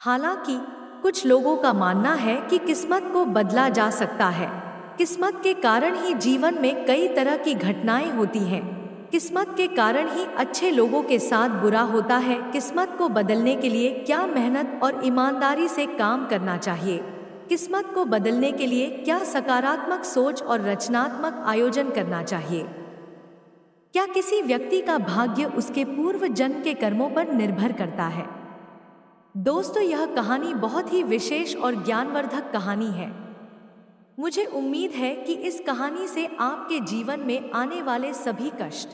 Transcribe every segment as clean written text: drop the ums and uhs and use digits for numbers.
हालांकि कुछ लोगों का मानना है कि किस्मत को बदला जा सकता है। किस्मत के कारण ही जीवन में कई तरह की घटनाएं होती हैं। किस्मत के कारण ही अच्छे लोगों के साथ बुरा होता है। किस्मत को बदलने के लिए क्या मेहनत और ईमानदारी से काम करना चाहिए? किस्मत को बदलने के लिए क्या सकारात्मक सोच और रचनात्मक आयोजन करना चाहिए? क्या किसी व्यक्ति का भाग्य उसके पूर्व जन्म के कर्मों पर निर्भर करता है? दोस्तों, यह कहानी बहुत ही विशेष और ज्ञानवर्धक कहानी है। मुझे उम्मीद है कि इस कहानी से आपके जीवन में आने वाले सभी कष्ट,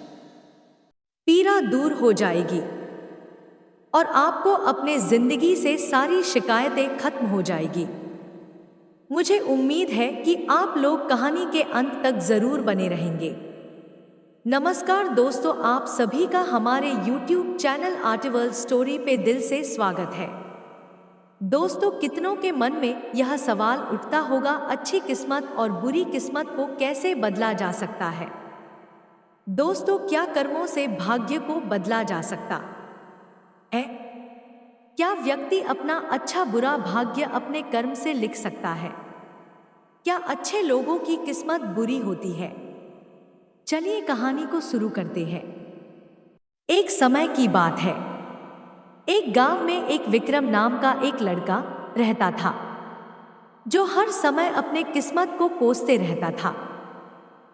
पीड़ा दूर हो जाएगी और आपको अपने जिंदगी से सारी शिकायतें खत्म हो जाएगी। मुझे उम्मीद है कि आप लोग कहानी के अंत तक जरूर बने रहेंगे। नमस्कार दोस्तों, आप सभी का हमारे YouTube चैनल आर्टिवर्ल्ड स्टोरी पे दिल से स्वागत है। दोस्तों, कितनों के मन में यह सवाल उठता होगा, अच्छी किस्मत और बुरी किस्मत को कैसे बदला जा सकता है? दोस्तों, क्या कर्मों से भाग्य को बदला जा सकता है? क्या व्यक्ति अपना अच्छा बुरा भाग्य अपने कर्म से लिख सकता है? क्या अच्छे लोगों की किस्मत बुरी होती है? चलिए कहानी को शुरू करते हैं। एक समय की बात है। एक गांव में एक विक्रम नाम का एक लड़का रहता था, जो हर समय अपने किस्मत को कोसते रहता था।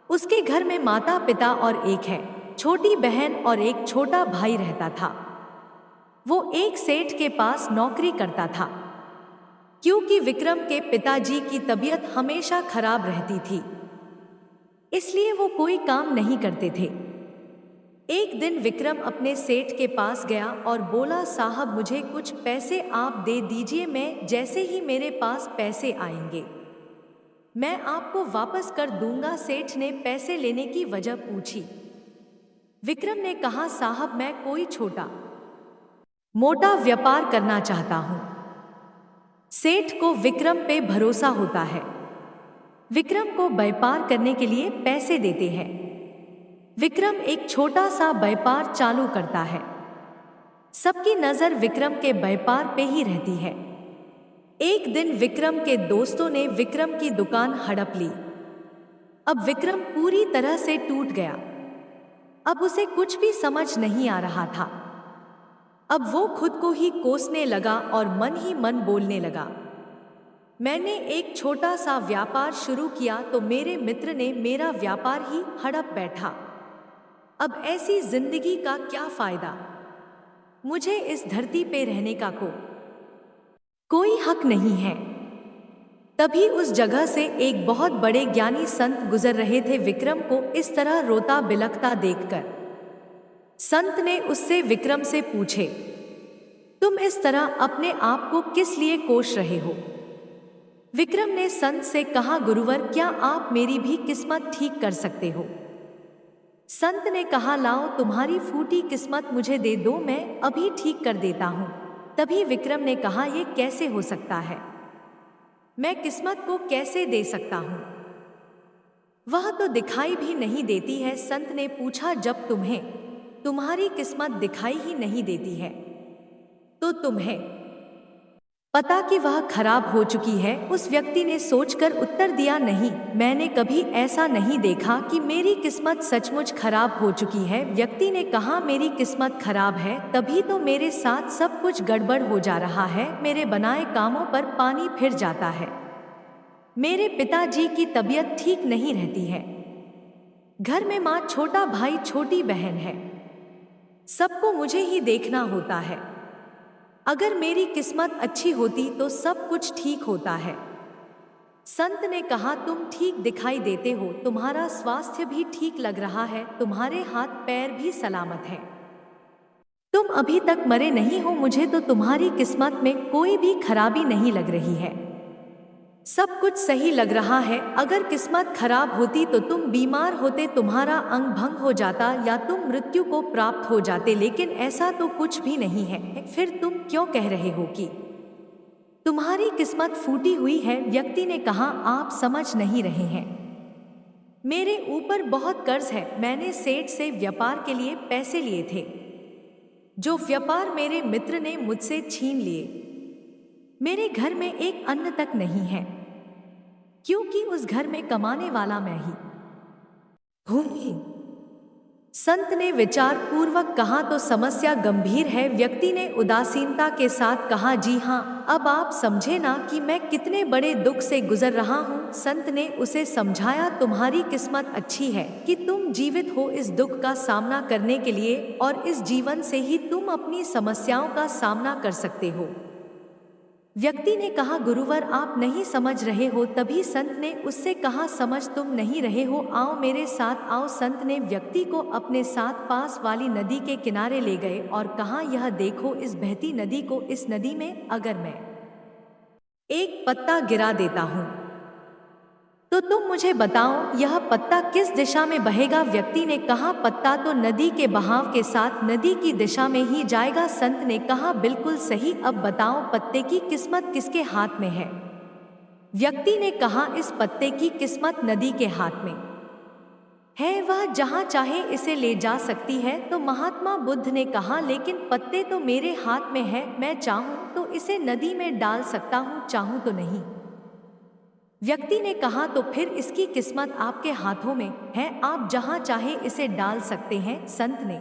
उसके घर में माता पिता और एक है छोटी बहन और एक छोटा भाई रहता था। वो एक सेठ के पास नौकरी करता था, क्योंकि विक्रम के पिताजी की तबीयत हमेशा खराब रहती थी, इसलिए वो कोई काम नहीं करते थे। एक दिन विक्रम अपने सेठ के पास गया और बोला, साहब मुझे कुछ पैसे आप दे दीजिए, मैं जैसे ही मेरे पास पैसे आएंगे मैं आपको वापस कर दूंगा। सेठ ने पैसे लेने की वजह पूछी। विक्रम ने कहा, साहब मैं कोई छोटा मोटा व्यापार करना चाहता हूं। सेठ को विक्रम पे भरोसा होता है, विक्रम को व्यापार करने के लिए पैसे देते हैं। विक्रम एक छोटा सा व्यापार चालू करता है। सबकी नजर विक्रम के व्यापार पे ही रहती है। एक दिन विक्रम के दोस्तों ने विक्रम की दुकान हड़प ली। अब विक्रम पूरी तरह से टूट गया। अब उसे कुछ भी समझ नहीं आ रहा था। अब वो खुद को ही कोसने लगा और मन ही मन बोलने लगा, मैंने एक छोटा सा व्यापार शुरू किया तो मेरे मित्र ने मेरा व्यापार ही हड़प बैठा। अब ऐसी जिंदगी का क्या फायदा? मुझे इस धरती पे रहने का कोई हक नहीं है। तभी उस जगह से एक बहुत बड़े ज्ञानी संत गुजर रहे थे। विक्रम को इस तरह रोता बिलखता देखकर संत ने उससे विक्रम से पूछे, तुम इस तरह अपने आप को किस लिए कोस रहे हो? विक्रम ने संत से कहा, गुरुवर क्या आप मेरी भी किस्मत ठीक कर सकते हो? संत ने कहा, लाओ तुम्हारी फूटी किस्मत मुझे दे दो, मैं अभी ठीक कर देता हूं। तभी विक्रम ने कहा, यह कैसे हो सकता है? मैं किस्मत को कैसे दे सकता हूं? वह तो दिखाई भी नहीं देती है। संत ने पूछा, जब तुम्हारी किस्मत दिखाई ही नहीं देती है तो तुम्हें पता कि वह खराब हो चुकी है? उस व्यक्ति ने सोचकर उत्तर दिया, नहीं, मैंने कभी ऐसा नहीं देखा कि मेरी किस्मत सचमुच खराब हो चुकी है। व्यक्ति ने कहा, मेरी किस्मत खराब है तभी तो मेरे साथ सब कुछ गड़बड़ हो जा रहा है। मेरे बनाए कामों पर पानी फिर जाता है, मेरे पिताजी की तबीयत ठीक नहीं रहती है, घर में माँ, छोटा भाई, छोटी बहन है, सबको मुझे ही देखना होता है। अगर मेरी किस्मत अच्छी होती तो सब कुछ ठीक होता है। संत ने कहा, तुम ठीक दिखाई देते हो, तुम्हारा स्वास्थ्य भी ठीक लग रहा है, तुम्हारे हाथ पैर भी सलामत हैं, तुम अभी तक मरे नहीं हो। मुझे तो तुम्हारी किस्मत में कोई भी खराबी नहीं लग रही है, सब कुछ सही लग रहा है। अगर किस्मत खराब होती तो तुम बीमार होते, तुम्हारा अंग भंग हो जाता या तुम मृत्यु को प्राप्त हो जाते, लेकिन ऐसा तो कुछ भी नहीं है। फिर तुम क्यों कह रहे हो कि तुम्हारी किस्मत फूटी हुई है? व्यक्ति ने कहा, आप समझ नहीं रहे हैं, मेरे ऊपर बहुत कर्ज है। मैंने सेठ से व्यापार के लिए पैसे लिए थे, जो व्यापार मेरे मित्र ने मुझसे छीन लिए। मेरे घर में एक अन्न तक नहीं है, क्योंकि उस घर में कमाने वाला मैं ही हूँ। संत ने विचार पूर्वक कहा तो समस्या गंभीर है। व्यक्ति ने उदासीनता के साथ कहा, जी हाँ, अब आप समझे ना कि मैं कितने बड़े दुख से गुजर रहा हूँ। संत ने उसे समझाया, तुम्हारी किस्मत अच्छी है कि तुम जीवित हो इस दुख का सामना करने के लिए, और इस जीवन से ही तुम अपनी समस्याओं का सामना कर सकते हो। व्यक्ति ने कहा, गुरुवर आप नहीं समझ रहे हो। तभी संत ने उससे कहा, समझ तुम नहीं रहे हो, आओ मेरे साथ आओ। संत ने व्यक्ति को अपने साथ पास वाली नदी के किनारे ले गए और कहा, यह देखो इस बहती नदी को, इस नदी में अगर मैं एक पत्ता गिरा देता हूँ तो तुम मुझे बताओ यह पत्ता किस दिशा में बहेगा। व्यक्ति ने कहा, पत्ता तो नदी के बहाव के साथ नदी की दिशा में ही जाएगा। संत ने कहा, बिल्कुल सही, अब बताओ पत्ते की किस्मत किसके हाथ में है। व्यक्ति ने कहा, इस पत्ते की किस्मत नदी के हाथ में है, वह जहाँ चाहे इसे ले जा सकती है। तो महात्मा बुद्ध ने कहा, लेकिन पत्ते तो मेरे हाथ में है, मैं चाहूँ तो इसे नदी में डाल सकता हूँ, चाहूँ तो नहीं। व्यक्ति ने कहा, तो फिर इसकी किस्मत आपके हाथों में है, आप जहां चाहे इसे डाल सकते हैं। संत ने,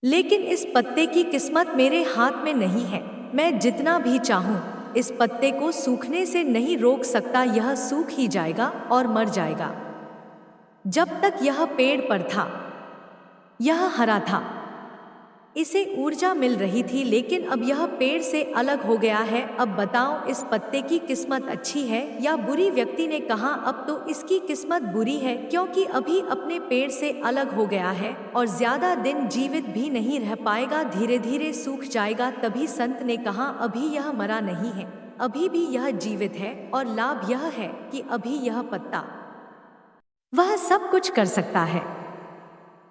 लेकिन इस पत्ते की किस्मत मेरे हाथ में नहीं है, मैं जितना भी चाहूं इस पत्ते को सूखने से नहीं रोक सकता, यह सूख ही जाएगा और मर जाएगा। जब तक यह पेड़ पर था यह हरा था, इसे ऊर्जा मिल रही थी, लेकिन अब यह पेड़ से अलग हो गया है। अब बताओ इस पत्ते की किस्मत अच्छी है या बुरी। व्यक्ति ने कहा, अब तो इसकी किस्मत बुरी है, क्योंकि अभी अपने पेड़ से अलग हो गया है और ज्यादा दिन जीवित भी नहीं रह पाएगा, धीरे धीरे सूख जाएगा। तभी संत ने कहा, अभी यह मरा नहीं है, अभी भी यह जीवित है, और लाभ यह है कि अभी यह पत्ता वह सब कुछ कर सकता है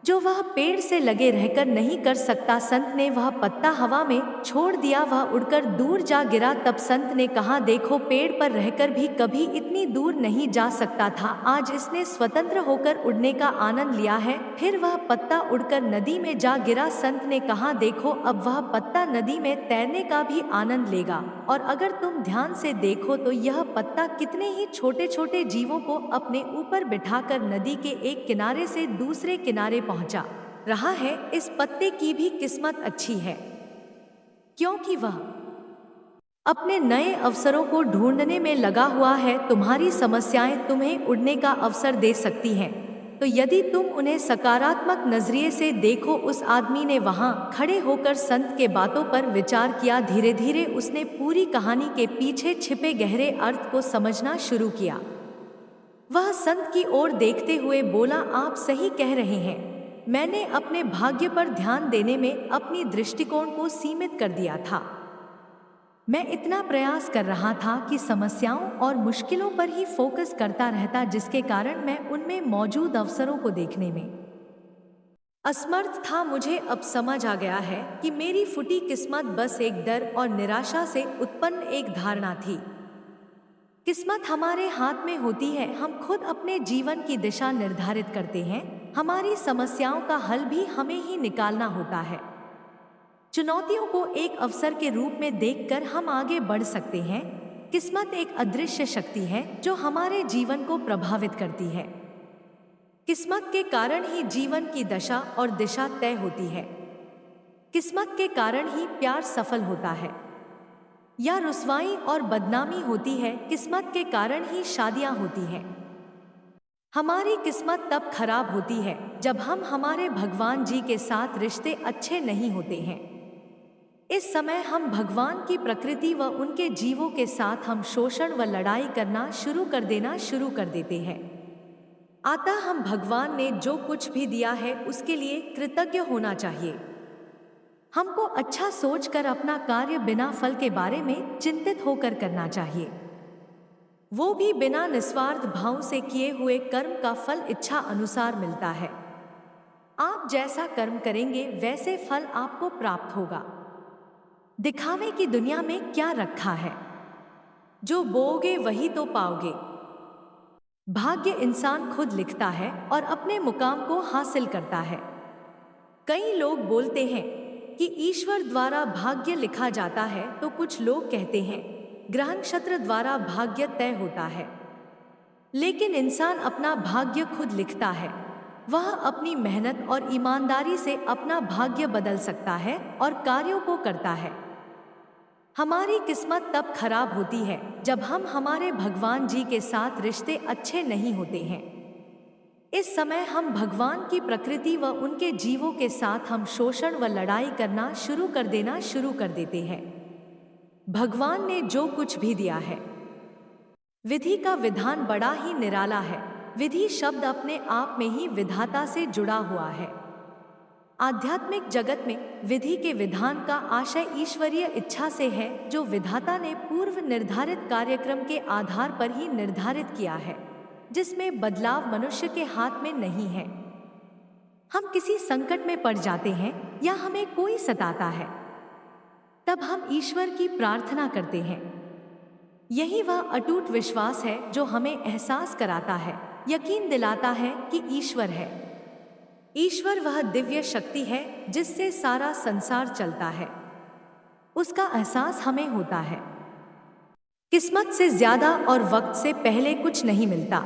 जो वह पेड़ से लगे रहकर नहीं कर सकता। संत ने वह पत्ता हवा में छोड़ दिया, वह उड़कर दूर जा गिरा। तब संत ने कहा, देखो पेड़ पर रहकर भी कभी इतनी दूर नहीं जा सकता था, आज इसने स्वतंत्र होकर उड़ने का आनंद लिया है। फिर वह पत्ता उड़कर नदी में जा गिरा। संत ने कहा, देखो अब वह पत्ता नदी में तैरने का भी आनंद लेगा, और अगर तुम ध्यान से देखो तो यह पत्ता कितने ही छोटे छोटे जीवों को अपने ऊपर बिठाकर नदी के एक किनारे से दूसरे किनारे पहुंचा रहा है। इस पत्ते की भी किस्मत अच्छी है, क्योंकि वह अपने नए अवसरों को ढूंढने में लगा हुआ है। तुम्हारी समस्याएं तुम्हें उड़ने का अवसर दे सकती हैं, तो यदि तुम उन्हें सकारात्मक नजरिए से देखो। उस आदमी ने वहां खड़े होकर संत के बातों पर विचार किया। धीरे धीरे उसने पूरी कहानी के पीछे छिपे गहरे अर्थ को समझना शुरू किया। वह संत की ओर देखते हुए बोला, आप सही कह रहे हैं, मैंने अपने भाग्य पर ध्यान देने में अपनी दृष्टिकोण को सीमित कर दिया था। मैं इतना प्रयास कर रहा था कि समस्याओं और मुश्किलों पर ही फोकस करता रहता, जिसके कारण मैं उनमें मौजूद अवसरों को देखने में असमर्थ था। मुझे अब समझ आ गया है कि मेरी फूटी किस्मत बस एक डर और निराशा से उत्पन्न एक धारणा थी। किस्मत हमारे हाथ में होती है, हम खुद अपने जीवन की दिशा निर्धारित करते हैं, हमारी समस्याओं का हल भी हमें ही निकालना होता है। चुनौतियों को एक अवसर के रूप में देखकर हम आगे बढ़ सकते हैं। किस्मत एक अदृश्य शक्ति है जो हमारे जीवन को प्रभावित करती है। किस्मत के कारण ही जीवन की दशा और दिशा तय होती है। किस्मत के कारण ही प्यार सफल होता है या रुसवाई और बदनामी होती है। किस्मत के कारण ही शादियां होती हैं। हमारी किस्मत तब खराब होती है जब हम हमारे भगवान जी के साथ रिश्ते अच्छे नहीं होते हैं। इस समय हम भगवान की प्रकृति व उनके जीवों के साथ हम शोषण व लड़ाई करना शुरू कर देते हैं। अतः हम भगवान ने जो कुछ भी दिया है उसके लिए कृतज्ञ होना चाहिए। हमको अच्छा सोचकर अपना कार्य बिना फल के बारे में चिंतित होकर करना चाहिए, वो भी बिना निस्वार्थ भाव से किए हुए कर्म का फल इच्छा अनुसार मिलता है। आप जैसा कर्म करेंगे वैसे फल आपको प्राप्त होगा। दिखावे की दुनिया में क्या रखा है, जो बोओगे वही तो पाओगे। भाग्य इंसान खुद लिखता है और अपने मुकाम को हासिल करता है। कई लोग बोलते हैं कि ईश्वर द्वारा भाग्य लिखा जाता है, तो कुछ लोग कहते हैं ग्रह नक्षत्र द्वारा भाग्य तय होता है। लेकिन इंसान अपना भाग्य खुद लिखता है। वह अपनी मेहनत और ईमानदारी से अपना भाग्य बदल सकता है और कार्यों को करता है। हमारी किस्मत तब खराब होती है जब हम हमारे भगवान जी के साथ रिश्ते अच्छे नहीं होते हैं। इस समय हम भगवान की प्रकृति व उनके जीवों के साथ हम शोषण व लड़ाई करना शुरू कर देते हैं। भगवान ने जो कुछ भी दिया है, विधि का विधान बड़ा ही निराला है। विधि शब्द अपने आप में ही विधाता से जुड़ा हुआ है। आध्यात्मिक जगत में विधि के विधान का आशय ईश्वरीय इच्छा से है, जो विधाता ने पूर्व निर्धारित कार्यक्रम के आधार पर ही निर्धारित किया है, जिसमें बदलाव मनुष्य के हाथ में नहीं है। हम किसी संकट में पड़ जाते हैं या हमें कोई सताता है, तब हम ईश्वर की प्रार्थना करते हैं। यही वह अटूट विश्वास है जो हमें एहसास कराता है, यकीन दिलाता है कि ईश्वर है। ईश्वर वह दिव्य शक्ति है जिससे सारा संसार चलता है। उसका एहसास हमें होता है। किस्मत से ज्यादा और वक्त से पहले कुछ नहीं मिलता।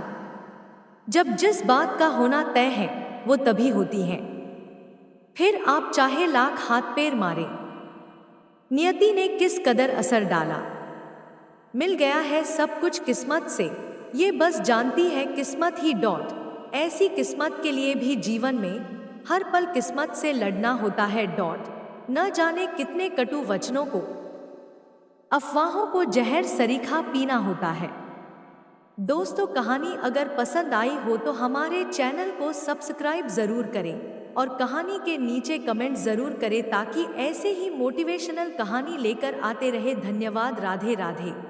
जब जिस बात का होना तय है वो तभी होती है, फिर आप चाहे लाख हाथ पैर मारे। नियति ने किस कदर असर डाला, मिल गया है सब कुछ किस्मत से, ये बस जानती है किस्मत ही डॉट। ऐसी किस्मत के लिए भी जीवन में हर पल किस्मत से लड़ना होता है डॉट। न जाने कितने कटु वचनों को, अफवाहों को जहर सरीखा पीना होता है। दोस्तों, कहानी अगर पसंद आई हो तो हमारे चैनल को सब्सक्राइब जरूर करें और कहानी के नीचे कमेंट जरूर करें ताकि ऐसे ही मोटिवेशनल कहानी लेकर आते रहे। धन्यवाद। राधे राधे।